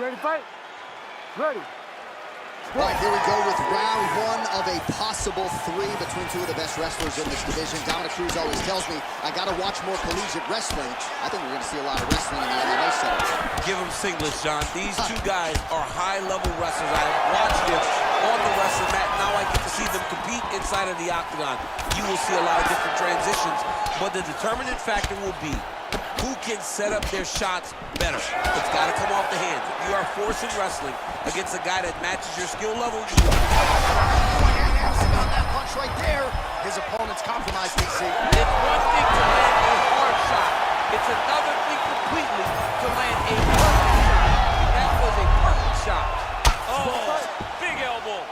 ready to fight? Ready. All right, here we go with round one of a possible three between two of the best wrestlers in this division. Dominic Cruz always tells me I got to watch more collegiate wrestling. I think we're going to see a lot of wrestling in the MMA setup. Give them singlets, John. These two guys are high-level wrestlers. I have watched them on the wrestling mat. Now I get to see them compete inside of the octagon. You will see a lot of different transitions, but the determinant factor will be who can set up their shots better. It's got to come off the hands. If you are forcing wrestling against a guy that matches your skill level, you On that punch right there, his opponent's compromised, DC. It's one thing to land a hard shot. It's another thing completely to land a perfect shot. That was a perfect shot. Oh, big elbow.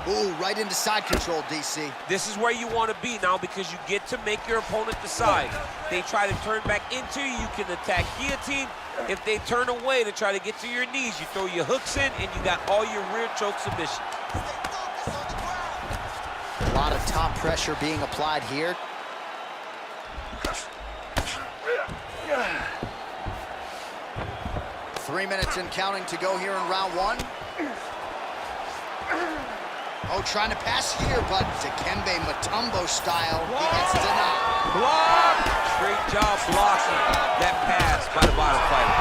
Ooh, right into side control, DC. This is where you want to be now because you get to make your opponent decide. They try to turn back into you, you can attack guillotine. If they turn away to try to get to your knees, you throw your hooks in and you got all your rear choke submission. A lot of top pressure being applied here. Three minutes and counting to go here in round one. Oh, trying to pass here, but Dikembe Mutombo style, he gets denied. Block! Great job blocking that pass by the bottom fighter.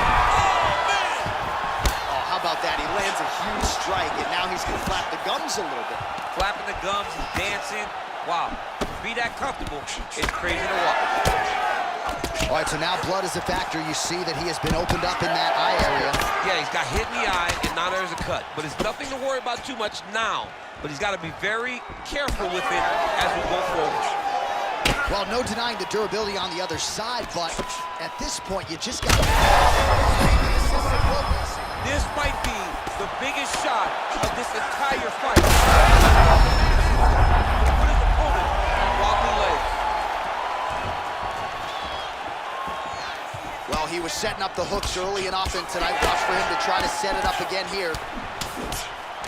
Oh, how about that? He lands a huge strike, and now he's going to flap the gums a little bit. Flapping the gums and dancing. Wow. To be that comfortable, it's crazy to watch. All right, so now blood is a factor. You see that he has been opened up in that eye area. Yeah, he's got hit in the eye, and now there's a cut. But it's nothing to worry about too much now. But he's got to be very careful with it as we go forward. Well, no denying the durability on the other side, but at this point, you just got to... This might be the biggest shot of this entire fight. Put his opponent on wobbly legs. Well, he was setting up the hooks early and often tonight. Watch for him to try to set it up again here.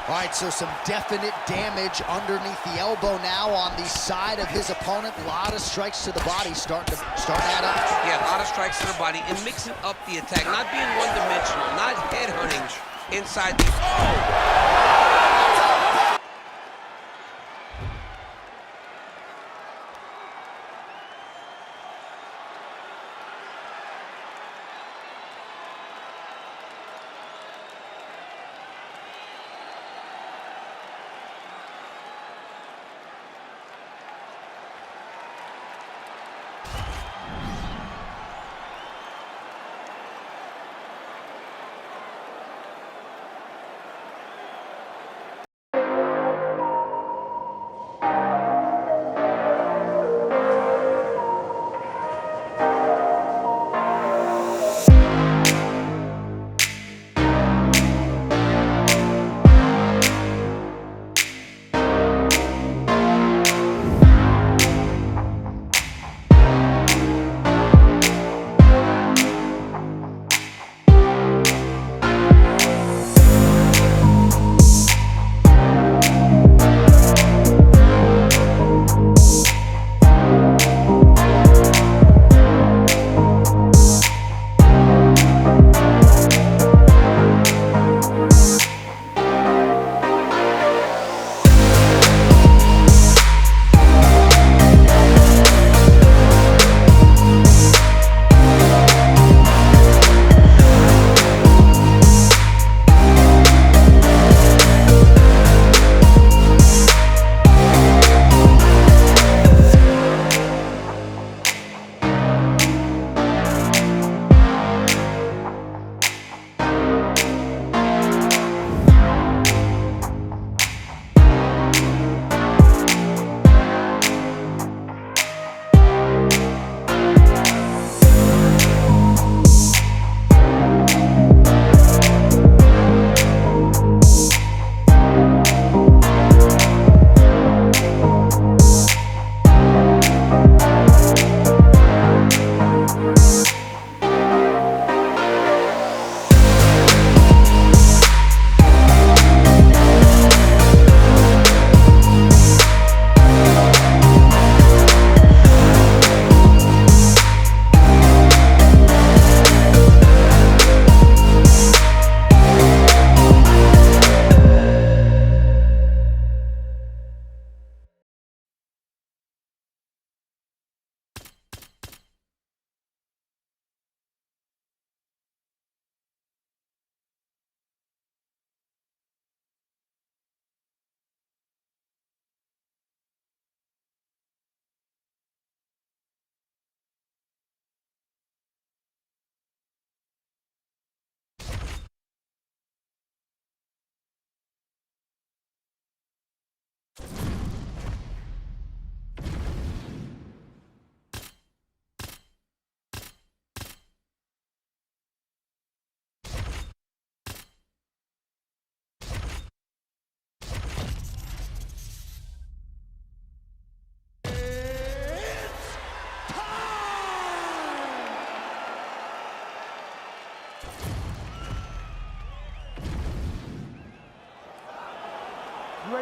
All right, so some definite damage underneath the elbow now on the side of his opponent. A lot of strikes to the body starting to add up. Yeah, a lot of strikes to the body and mixing up the attack, not being one-dimensional, not head-hunting inside the... Oh!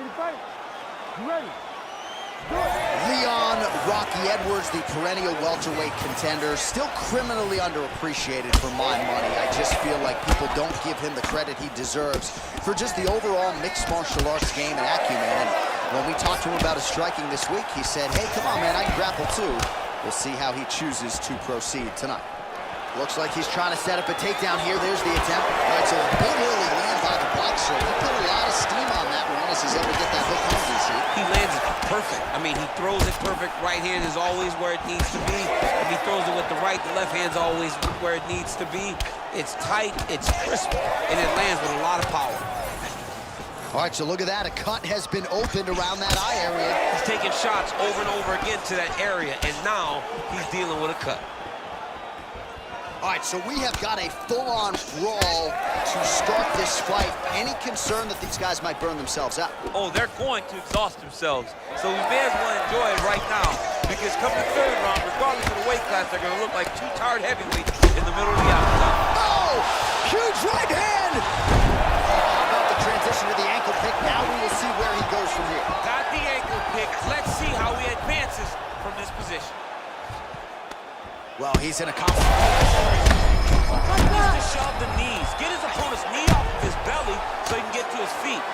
Ready to fight? You ready? Leon Rocky Edwards, the perennial welterweight contender, still criminally underappreciated for my money. I just feel like people don't give him the credit he deserves for just the overall mixed martial arts game and acumen. And when we talked to him about his striking this week, he said, hey, come on, man, I can grapple too. We'll see how he chooses to proceed tonight. Looks like he's trying to set up a takedown here. There's the attempt. All right, so a big early land by the boxer. He put a lot of steam on that one as he's able to get that hook home, DC. He lands it perfect. I mean, he throws it perfect. Right hand is always where it needs to be. If he throws it with the right, the left hand's always where it needs to be. It's tight, it's crisp, and it lands with a lot of power. All right, so look at that. A cut has been opened around that eye area. He's taking shots over and over again to that area, and now he's dealing with a cut. All right, so we have got a full-on brawl to start this fight. Any concern that these guys might burn themselves out? Oh, they're going to exhaust themselves. So we may as well enjoy it right now, because come the third round, regardless of the weight class, they're going to look like two tired heavyweights in the middle of the octagon. Oh, huge right hand! How about the transition to the ankle pick? Now we will see where he goes from here. Got the ankle pick. Let's see how he advances from this position. Well, he's in a comfortable He needs to shove the knees. Get his opponent's knee off of his belly so he can get to his feet.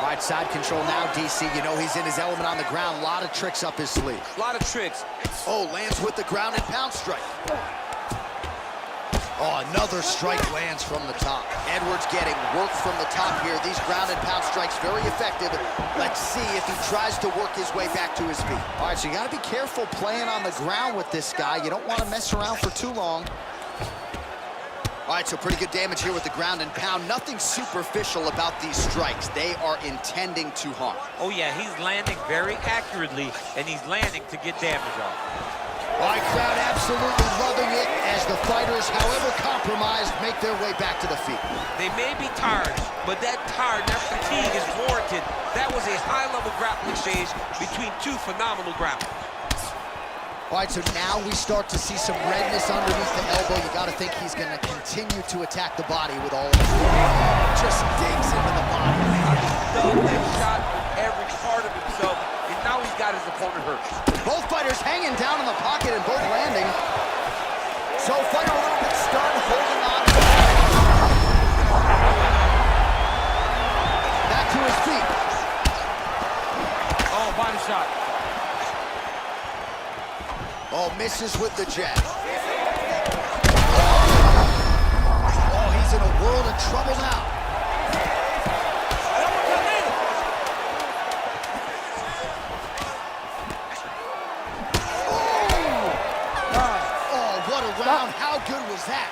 All right, side control now, DC. You know he's in his element on the ground. A lot of tricks up his sleeve. A lot of tricks. Oh, lands with the ground and pound strike. Oh, another strike lands from the top. Edwards getting work from the top here. These ground and pound strikes very effective. Let's see if he tries to work his way back to his feet. All right, so you got to be careful playing on the ground with this guy. You don't want to mess around for too long. All right, so pretty good damage here with the ground and pound. Nothing superficial about these strikes. They are intending to harm. Oh, yeah, he's landing very accurately, and he's landing to get damage off. All right, crowd absolutely loving it as the fighters, however compromised, make their way back to the feet. They may be tired, but that fatigue is warranted. That was a high-level grappling exchange between two phenomenal grapplers. All right, so now we start to see some redness underneath the elbow. You got to think he's going to continue to attack the body with all of his weight. Just digs into the body. He dug that shot with every part of himself, and now he's got his opponent hurt. Both fighters hanging down in the pocket and both landing. So fighter a little bit stunned, holding on. Back to his feet. Oh, body shot. Oh, misses with the jab. Oh, he's in a world of trouble now. How good was that?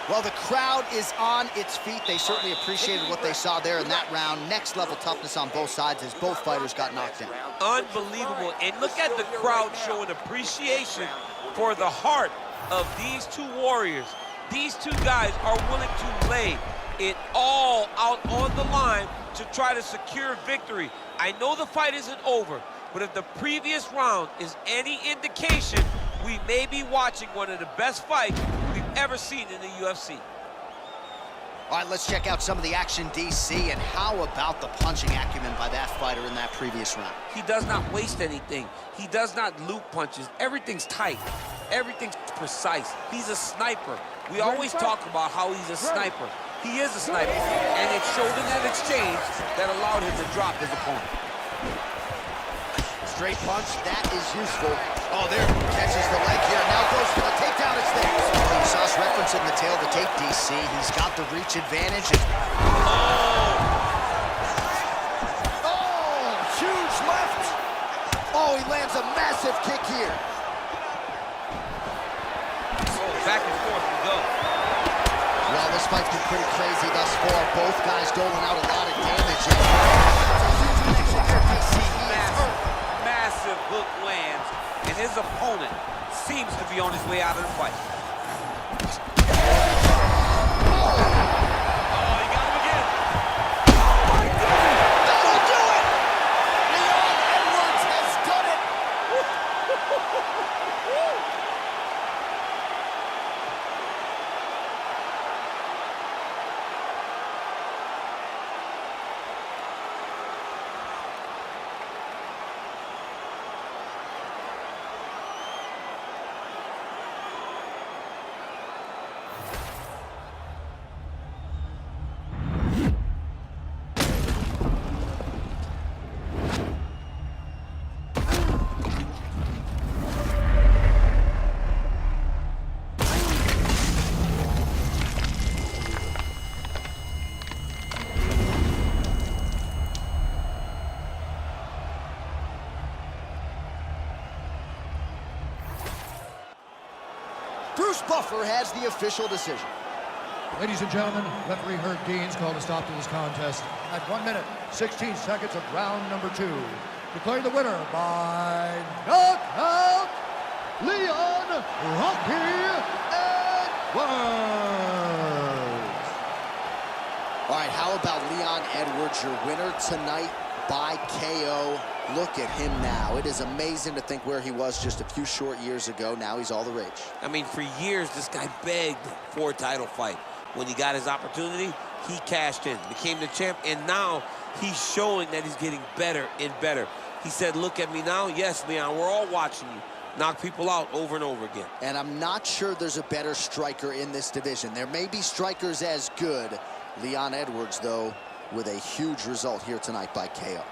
Well, the crowd is on its feet. They certainly appreciated what they saw there in that round. Next level toughness on both sides as both fighters got knocked down. Unbelievable. And look at the crowd showing appreciation for the heart of these two warriors. These two guys are willing to lay it all out on the line to try to secure victory. I know the fight isn't over, but if the previous round is any indication, we may be watching one of the best fights we've ever seen in the UFC. All right, let's check out some of the action, DC, and how about the punching acumen by that fighter in that previous round? He does not waste anything. He does not loop punches. Everything's tight. Everything's precise. He's a sniper. We always talk about how he's a sniper. He is a sniper, and it showed in that exchange that allowed him to drop his opponent. Straight punch, that is useful. Oh, there, catches the leg here. Now goes for the takedown, it's there. You saw us referencing the tail of the tape, DC. He's got the reach advantage. Oh, huge left. Oh, he lands a massive kick here. Back and forth we go. Well, this fight's been pretty crazy thus far. Both guys doling out a lot of damage. Massive hook lands, and his opponent seems to be on his way out of the fight. Oh, he got him again. Oh my God! That'll do it! Leon Edwards has done it! Bruce Buffer has the official decision. Ladies and gentlemen, referee Herb Dean's called a stop to this contest at 1 minute, 16 seconds of round number 2. Declaring the winner by knockout, Leon Rocky Edwards. All right, how about Leon Edwards, your winner tonight by KO? Look at him now. It is amazing to think where he was just a few short years ago. Now he's all the rage. I mean, for years, this guy begged for a title fight. When he got his opportunity, he cashed in, became the champ, and now he's showing that he's getting better and better. He said, look at me now. Yes, Leon, we're all watching you knock people out over and over again. And I'm not sure there's a better striker in this division. There may be strikers as good. Leon Edwards, though, with a huge result here tonight by KO.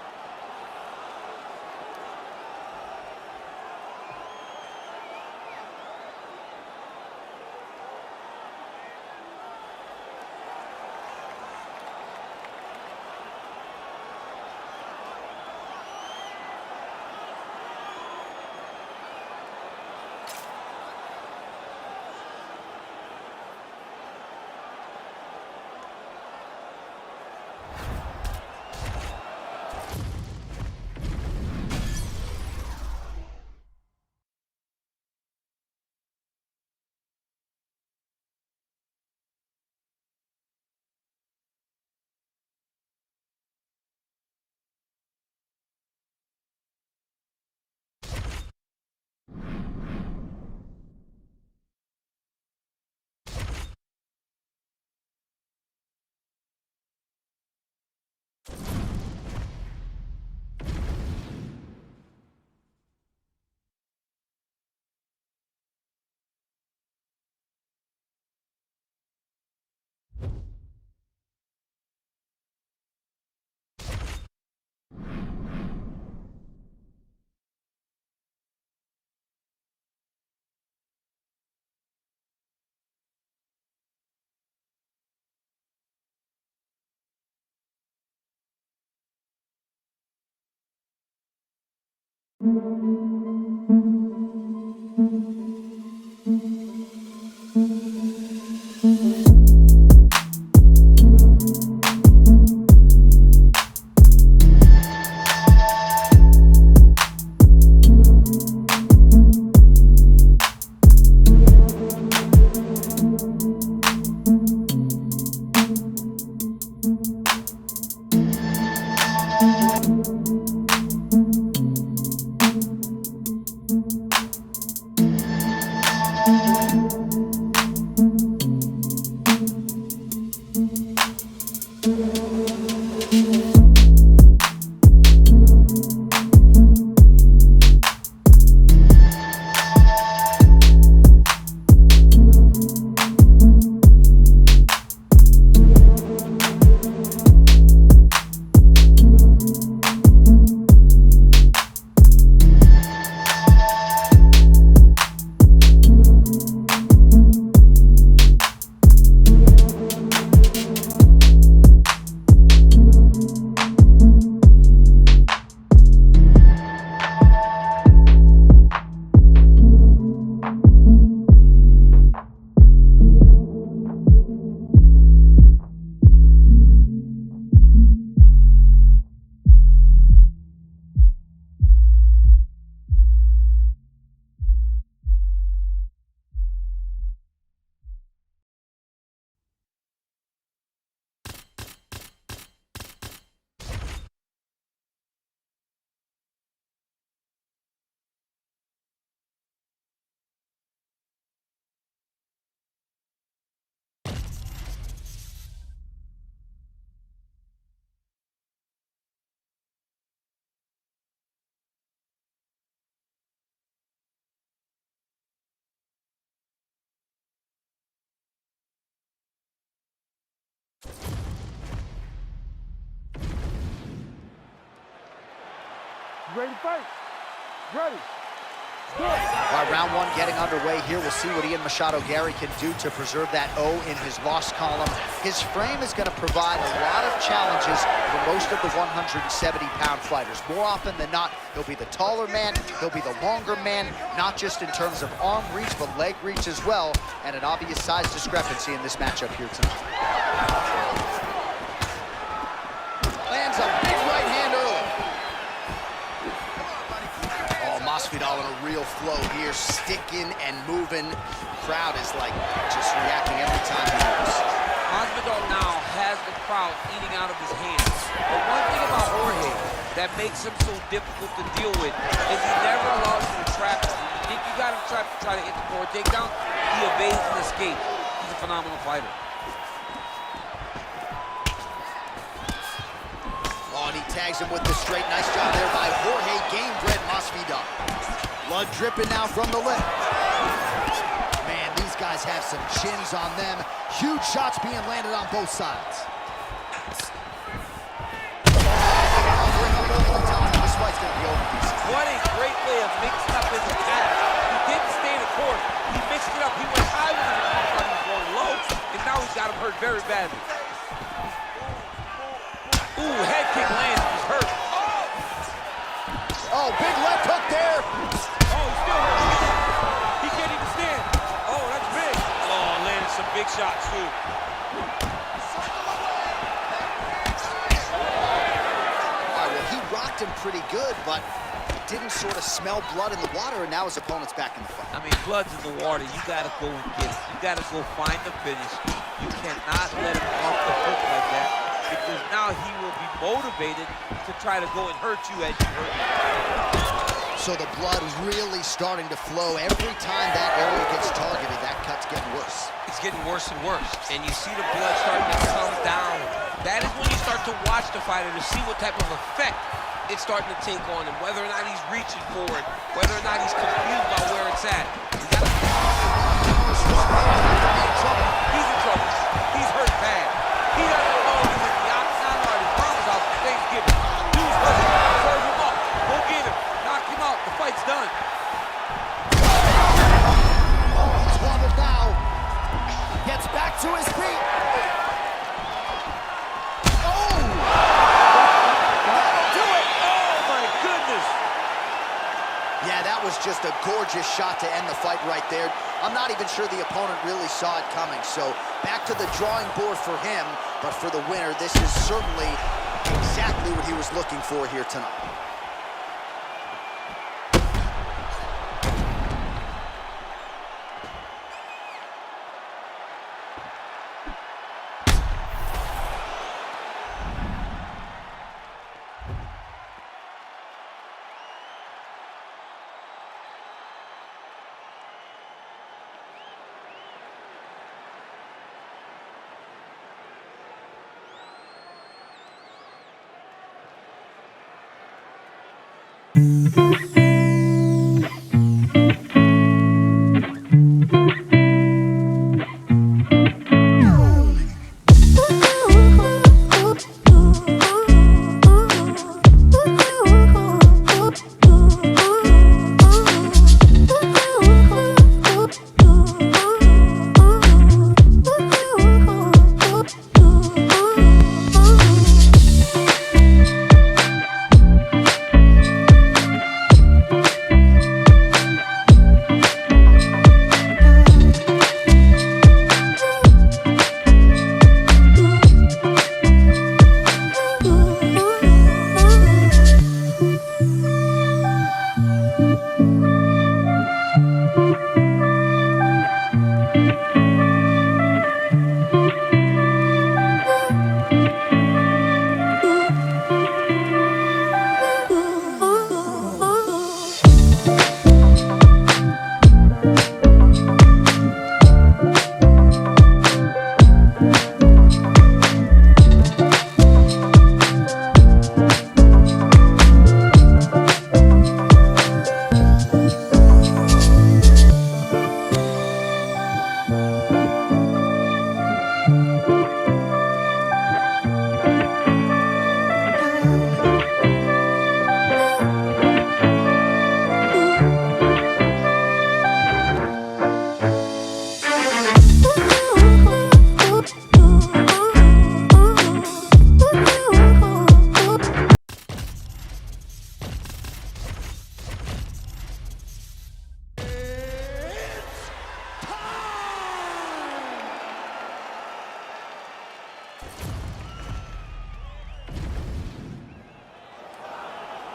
Ready to fight? Ready. All right, round one getting underway here. We'll see what Ian Machado Gary can do to preserve that O in his loss column. His frame is going to provide a lot of challenges for most of the 170-pound fighters. More often than not, he'll be the taller man, he'll be the longer man, not just in terms of arm reach, but leg reach as well, and an obvious size discrepancy in this matchup here tonight. Lands a big right hand early. Masvidal in a real flow here, sticking and moving. Crowd is like just reacting every time he moves. Masvidal now has the crowd eating out of his hands. But one thing about Jorge that makes him so difficult to deal with is he never allows you to trap him. When you think you got him trapped to try to hit the forward takedown, he evades and escapes. He's a phenomenal fighter. Oh, and he tags him with the straight. Nice job there by Jorge Gamebred Masvidal. Blood dripping now from the lip. Man, these guys have some chins on them. Huge shots being landed on both sides. This fight's gonna be over. What a great way of mixing up his attack. He didn't stay the course. He mixed it up. He went high with him. He was going low, and now he's got him hurt very badly. Ooh, head kick lands. He's hurt. Oh, big left hook there. Oh, he's still hurt. He can't even stand. Oh, that's big. Oh, landed some big shots, too. All right, well, he rocked him pretty good, but didn't sort of smell blood in the water, and now his opponent's back in the fight. I mean, blood's in the water. You got to go and get it. You got to go find the finish. You cannot let him off the hook like that, because now he will be motivated to try to go and hurt you as you hurt him. So the blood really starting to flow. Every time that area gets targeted, that cut's getting worse. It's getting worse and worse, and you see the blood starting to come down. That is when you start to watch the fighter to see what type of effect it's starting to take on him, whether or not he's reaching for it, whether or not he's confused about where it's at. He's in trouble. He's hurt bad. He doesn't know if he's in the octagon or his mom's house for Thanksgiving. Dude's hurt. Serve him up. Go get him. Knock him out. The fight's done. He's wobbled now. Gets back to his feet. Oh! That'll do it. Oh, my goodness. Yeah, that was just a gorgeous shot to end the fight right there. I'm not even sure the opponent really saw it coming. So back to the drawing board for him. But for the winner, this is certainly exactly what he was looking for here tonight.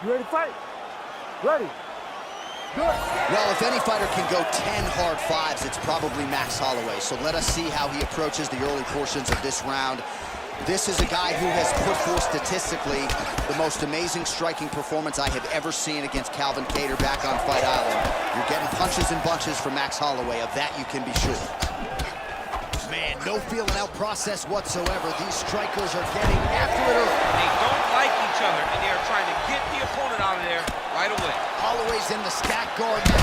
You ready to fight? Ready. Good. Well, if any fighter can go 10 hard fives, it's probably Max Holloway. So let us see how he approaches the early portions of this round. This is a guy who has put forth statistically the most amazing striking performance I have ever seen against Calvin Kattar back on Fight Island. You're getting punches and bunches from Max Holloway. Of that you can be sure. Man, no feeling out process whatsoever. These strikers are getting after it early. They don't like each other, and they are trying to get the opponent out of there right away. Holloway's in the stack guard now.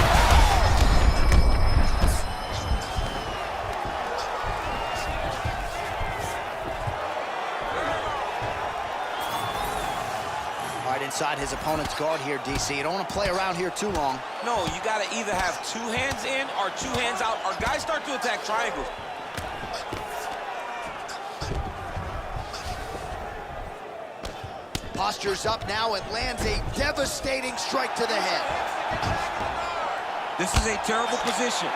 All right, inside his opponent's guard here, DC. You don't want to play around here too long. No, you got to either have two hands in or two hands out, or guys start to attack triangles. Posture's up now. It lands a devastating strike to the head. This is a terrible position.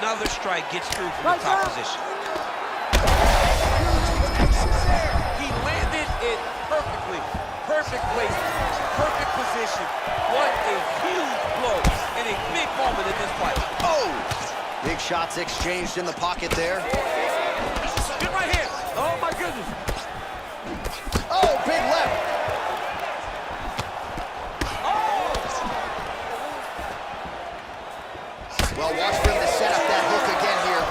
Another strike gets through from the top position. He landed it perfectly. Perfect placement, perfect position. What a huge blow and a big moment in this fight. Oh! Big shots exchanged in the pocket there. Good right hand. Oh, my goodness. Oh, big left. Oh! Well, watch for him to set up that hook again here.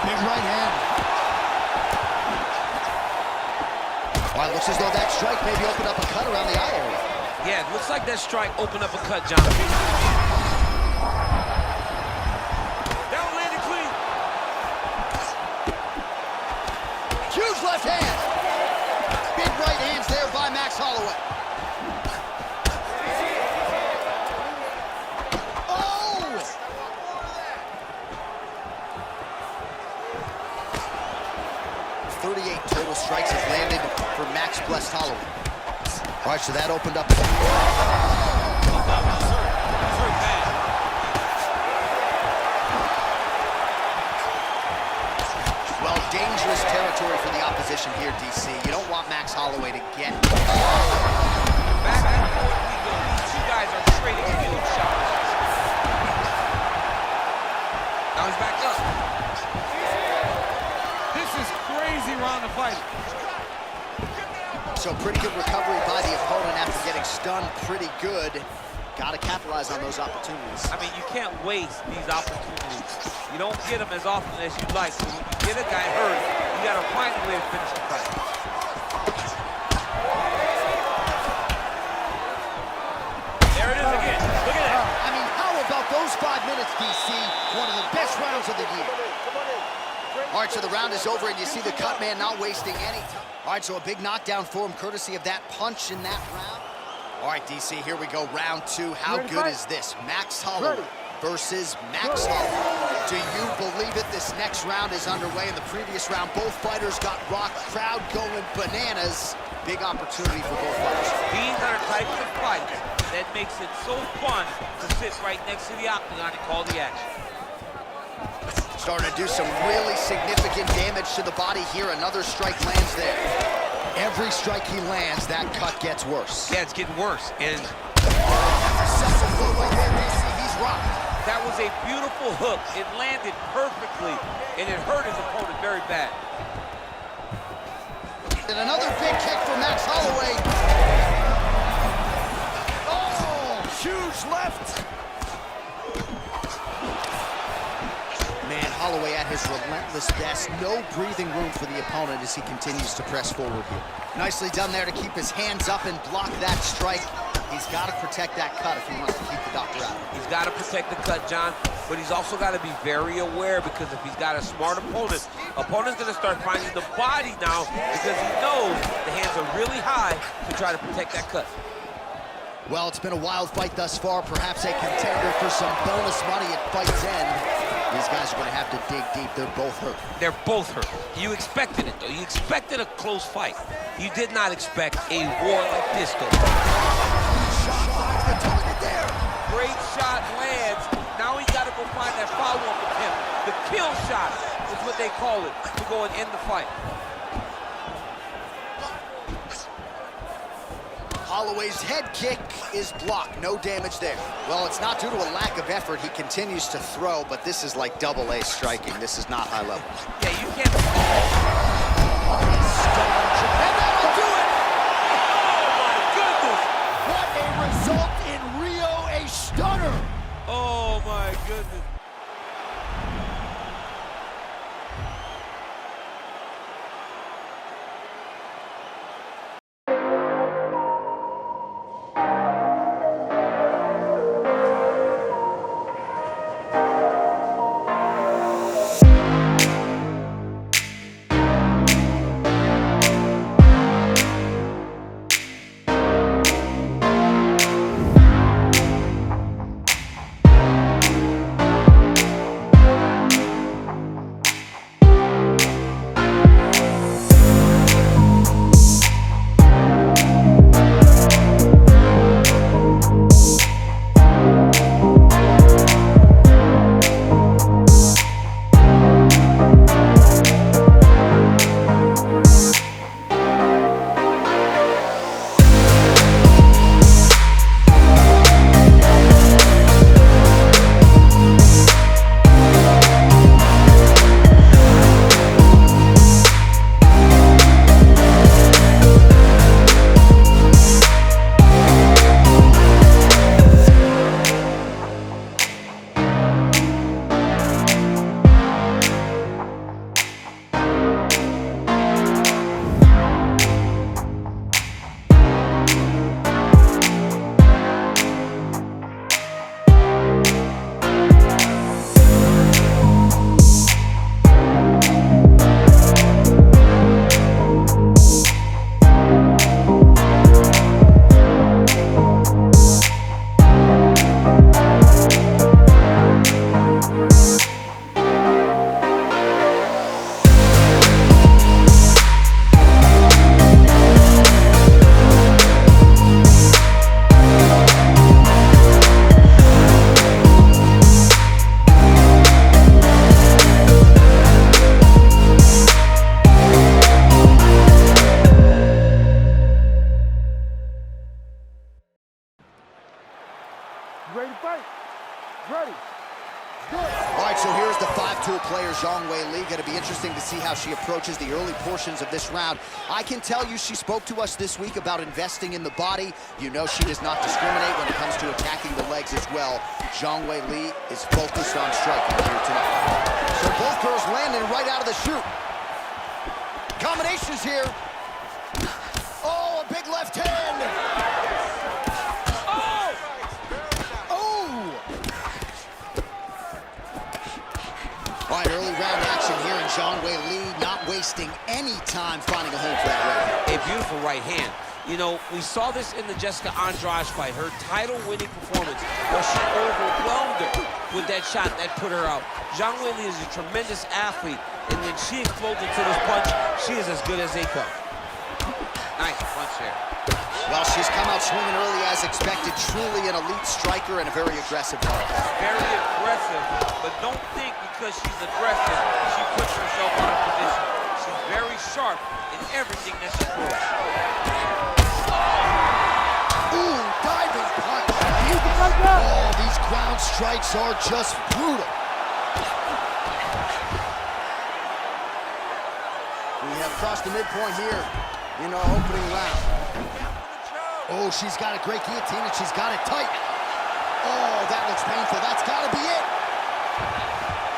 Big right hand. Well, it looks as though that strike maybe opened up a cut around the eye area. Yeah, it looks like that strike opened up a cut, John. That one landed clean. Huge left hand. Big right hands there by Max Holloway. Oh! 38 total strikes have landed for Max Blessed Holloway. All right, so that opened up. Well, dangerous territory for the opposition here, DC. You don't want Max Holloway to get. Back and forth we go. These two guys are trading huge shots. Now he's back up. This is crazy round of fighting. So pretty good recovery by the opponent after getting stunned pretty good. Got to capitalize on those opportunities. I mean, you can't waste these opportunities. You don't get them as often as you'd like. So when you get a guy hurt, you got to find a way to finish the fight. There it is again. Look at that. I mean, how about those 5 minutes, DC? One of the best rounds of the year. All right, so the round is over, and you see the cut man not wasting any time. All right, so a big knockdown for him, courtesy of that punch in that round. All right, DC, here we go, round 2. How good is this? Max Holloway versus Max Holloway. Do you believe it? This next round is underway. In the previous round, both fighters got rocked. Crowd going bananas. Big opportunity for both fighters. These are the types of fights that makes it so fun to sit right next to the octagon and call the action. Starting to do some really significant damage to the body here. Another strike lands there. Every strike he lands, that cut gets worse. Yeah, it's getting worse. And He's rocked. that was a beautiful hook. It landed perfectly, and it hurt his opponent very bad. And another big kick for Max Holloway. Oh, huge left. Man, Holloway at his relentless best. No breathing room for the opponent as he continues to press forward here. Nicely done there to keep his hands up and block that strike. He's got to protect that cut if he wants to keep the doctor out. He's got to protect the cut, John, but he's also got to be very aware, because if he's got a smart opponent's going to start finding the body now, because he knows the hands are really high to try to protect that cut. Well, it's been a wild fight thus far. Perhaps a contender for some bonus money at fight's end. These guys are going to have to dig deep. They're both hurt. They're both hurt. You expected it, though. You expected a close fight. You did not expect a war like this, though. Great shot lands. Now he's got to go find that follow-up attempt. The kill shot is what they call it, to go and end the fight. Holloway's head kick is blocked. No damage there. Well, it's not due to a lack of effort. He continues to throw, but this is like double-A striking. This is not high level. Yeah, you can't. And that'll do it! Oh, my goodness! What a result in Rio, a stunner! Oh, my goodness. Ready to fight? Ready. All right, so here's the 5-tool player, Zhang Weili. Going to be interesting to see how she approaches the early portions of this round. I can tell you she spoke to us this week about investing in the body. You know she does not discriminate when it comes to attacking the legs as well. Zhang Weili is focused on striking here tonight. So both girls landing right out of the chute. Combinations here. Oh, a big left hand. All right, early round action here, and Zhang Weili not wasting any time finding a home for that right. A beautiful right hand. You know, we saw this in the Jessica Andrade fight, her title-winning performance, where she overwhelmed her with that shot that put her out. Zhang Weili is a tremendous athlete, and when she explodes into this punch, she is as good as they come. Nice punch there. Well, she's come out swinging early as expected. Truly an elite striker and a very aggressive one. Very aggressive, but don't think because she's aggressive, she puts herself out of position. She's very sharp in everything that she does. Ooh, diving punch. Oh, these ground strikes are just brutal. We have crossed the midpoint here in our opening round. Oh, she's got a great guillotine and she's got it tight. Oh, that looks painful. That's got to be it.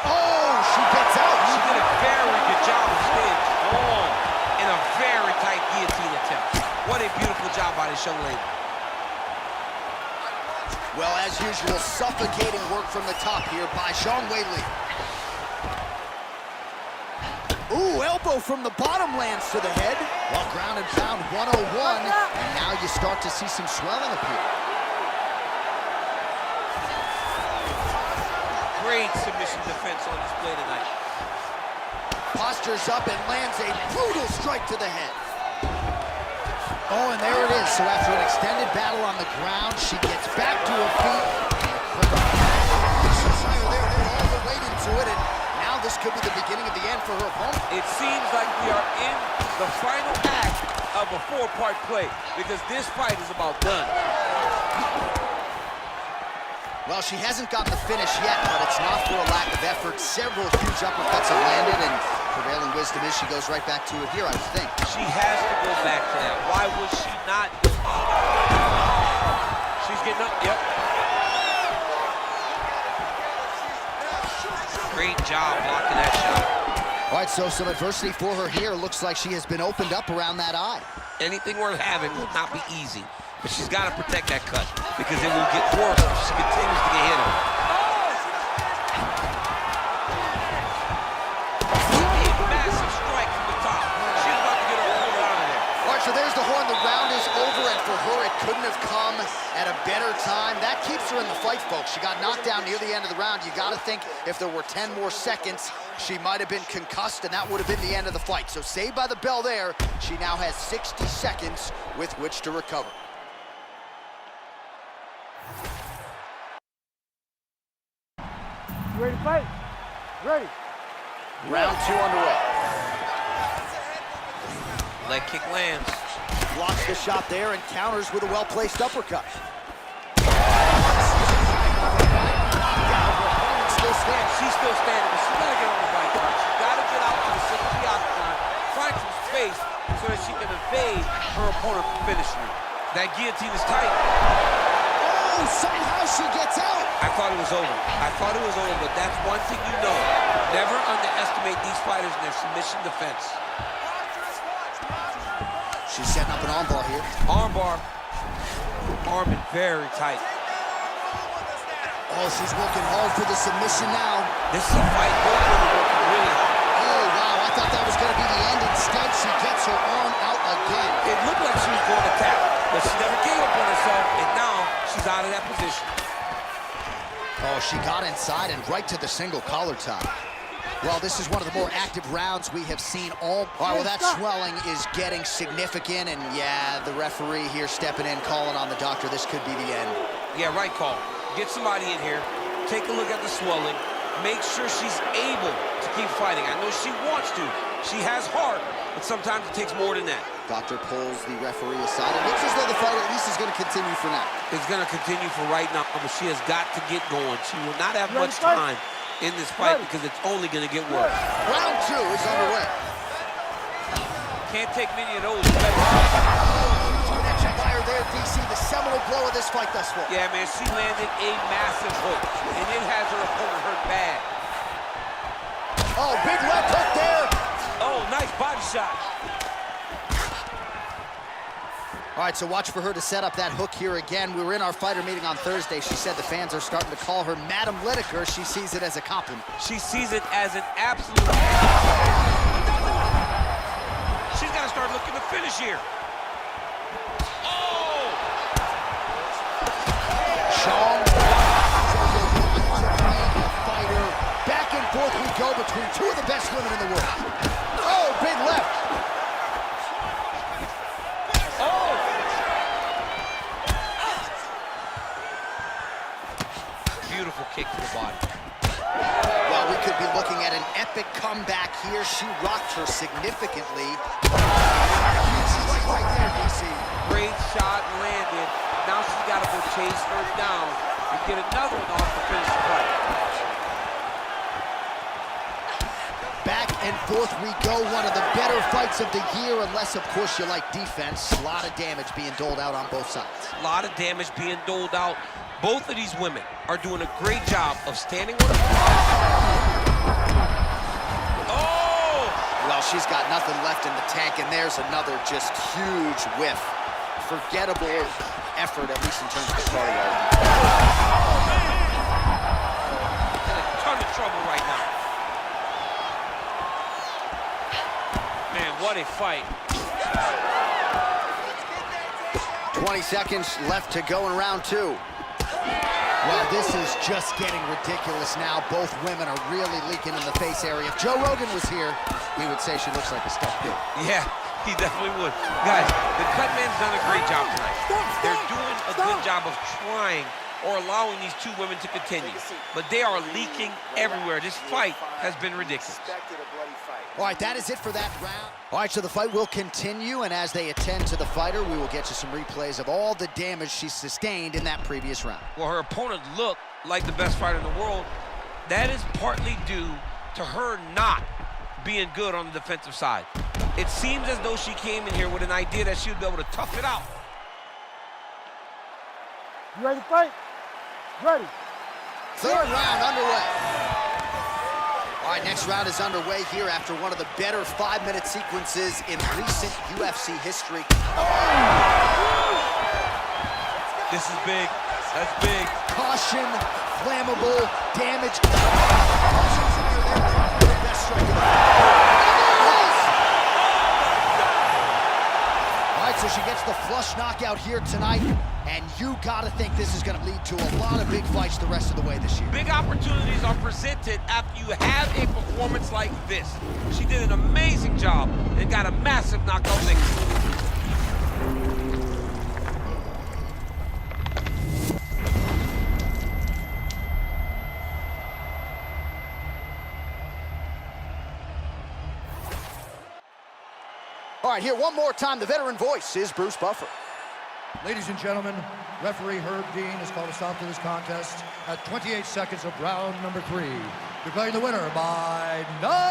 Oh, she gets out. She did a very good job of staying strong in a very tight guillotine attempt. What a beautiful job by this young lady. Well, as usual, suffocating work from the top here by Zhang Weili. Ooh, elbow from the bottom lands to the head. Well, ground and pound 101, and now you start to see some swelling appear. Great submission defense on display tonight. Postures up and lands a brutal strike to the head. Oh, and there it is. So after an extended battle on the ground, she gets back to her feet. They're all the way into it, and now this could be the beginning of the end for her opponent. It seems like we are in the final act of a four-part play because this fight is about done. Well, she hasn't gotten the finish yet, but it's not for a lack of effort. Several huge uppercuts have landed, and prevailing wisdom is she goes right back to it here, I would think. She has to go back to that. Why would she not? She's getting up. Yep. Great job blocking that shot. All right, so some adversity for her here. Looks like she has been opened up around that eye. Anything worth having will not be easy, but she's got to protect that cut because it will get worse if she continues to get hit on. A massive strike from the top. She's about to get her opponent out of there. All right, so there's the horn. The round is over, and for her, it couldn't have come at a better time. That keeps her in the fight, folks. She got knocked down near the end of the round. You got to think if there were 10 more seconds, she might have been concussed, and that would have been the end of the fight. So saved by the bell there. She now has 60 seconds with which to recover. You ready to fight? Ready. Round 2 underway. Leg kick lands. Blocks the shot there and counters with a well-placed uppercut. Still standing. She's still standing, but she's got to get on the right track. She's got to get out to the center of the octagon, find some space so that she can evade her opponent from finishing her. That guillotine is tight. Oh, somehow she gets out. I thought it was over. I thought it was over, but that's one thing you know. Never underestimate these fighters in their submission defense. She's setting up an armbar here. Armbar. Arming very tight. Oh, she's working hard for the submission now. This is a fight both women working really hard. Oh, wow, I thought that was going to be the end. Instead, she gets her arm out again. It looked like she was going to tap, but she never gave up on herself, and now she's out of that position. Oh, she got inside and right to the single collar tie. Well, this is one of the more active rounds we have seen all right, well, that swelling is getting significant, and yeah, the referee here stepping in, calling on the doctor. This could be the end. Yeah, right call. Get somebody in here, take a look at the swelling, make sure she's able to keep fighting. I know she wants to. She has heart, but sometimes it takes more than that. Doctor pulls the referee aside. It looks as though the fight at least is going to continue for now. It's going to continue for right now, but she has got to get going. She will not have much time in this fight because it's only going to get worse. Round 2 is underway. Can't take many of those. Connection by her there, DC. The seminal blow of this fight thus far. Yeah, man, she landed a massive hook, and it has her opponent hurt bad. Oh, big left hook there. Oh, nice body shot. All right, so watch for her to set up that hook here again. We were in our fighter meeting on Thursday. She said the fans are starting to call her Madam Lineker. She sees it as a compliment. She sees it as an absolute... She's got to start looking to finish here. Oh! Sean, fighter. Back and forth we go between two of the best women in the world. Oh, big left. Beautiful kick to the body. Well, we could be looking at an epic comeback here. She rocked her significantly. Right there, DC. Great shot landed. Now she's got to go chase her down and get another one off to finish the fight. Back and forth we go. One of the better fights of the year, unless, of course, you like defense. A lot of damage being doled out on both sides. A lot of damage being doled out. Both of these women are doing a great job of standing with her. Oh! Well, she's got nothing left in the tank, and there's another just huge whiff. Forgettable effort, at least in terms of cardio. In a ton of trouble right now. Man, what a fight. 20 seconds left to go in round 2. Well, this is just getting ridiculous now. Both women are really leaking in the face area. If Joe Rogan was here, he would say she looks like a stuffed pig. Yeah, he definitely would. Guys, the cut man's done a great job tonight. They're doing a good job of trying or allowing these two women to continue. But they are leaking everywhere. This fight has been ridiculous. All right, that is it for that round. All right, so the fight will continue, and as they attend to the fighter, we will get you some replays of all the damage she sustained in that previous round. Well, her opponent looked like the best fighter in the world. That is partly due to her not being good on the defensive side. It seems as though she came in here with an idea that she would be able to tough it out. You ready to fight? Ready. Third round underway. All right, next round is underway here after one of the better 5-minute sequences in recent UFC history. This is big. That's big. Caution, flammable, damage. All right, so she gets the flush knockout here tonight, and you gotta think this is gonna lead to a lot of big fights the rest of the way this year. Big opportunities are presented after you have a performance like this. She did an amazing job and got a massive knockout victory. All right, here one more time, the veteran voice is Bruce Buffer. Ladies and gentlemen, referee Herb Dean has called a stop to this contest at 28 seconds of round number 3, declaring the winner by knockout.